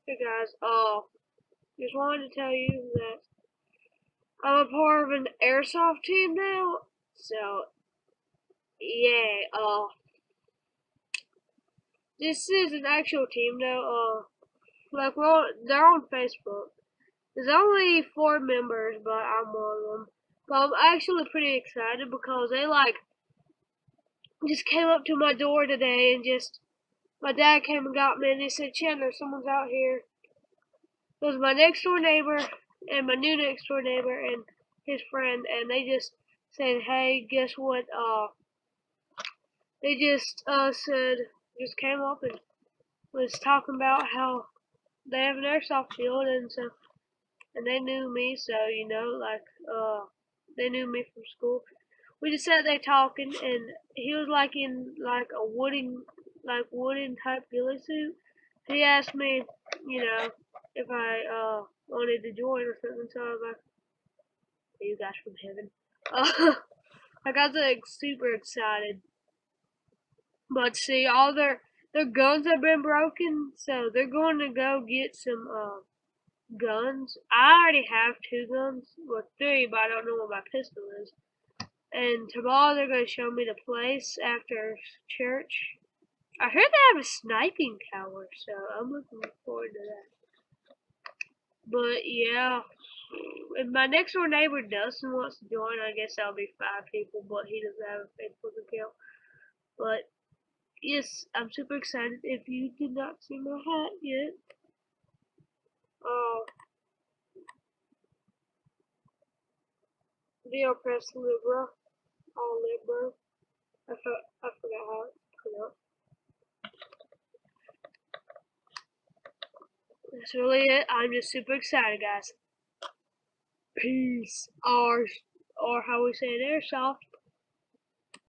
Hey guys, just wanted to tell you that I'm a part of an airsoft team now. So yeah, this is an actual team now. Like they're on Facebook. There's only 4 members, but I'm one of them. But I'm actually pretty excited because they just came up to my door today and just my dad came and got me and they said, Chandler, someone's out here. It was my next door neighbor and my new next door neighbor and his friend, and they just said, "Hey, guess what? They just came up and was talking about how they have an airsoft field, and they knew me, so they knew me from school. We just sat there talking, and he was like in like a wooden type ghillie suit. He asked me, if I wanted to join or something, so I was like, "Are you guys from heaven?" I got like super excited. But see, all their guns have been broken, so they're going to go get some guns. I already have 2 guns, well 3, but I don't know what my pistol is. And tomorrow they're going to show me the place after church. I heard they have a sniping tower, so I'm looking forward to that. But yeah, if my next door neighbor Dustin wants to join, I guess that'll be 5 people, but he doesn't have a Facebook account. But yes, I'm super excited. If you did not see my hat yet, uh, Vio Press Libra, all Libra. I forgot how it's pronounced. That's really it. I'm just super excited, guys. Peace. Or how we say it, airsoft.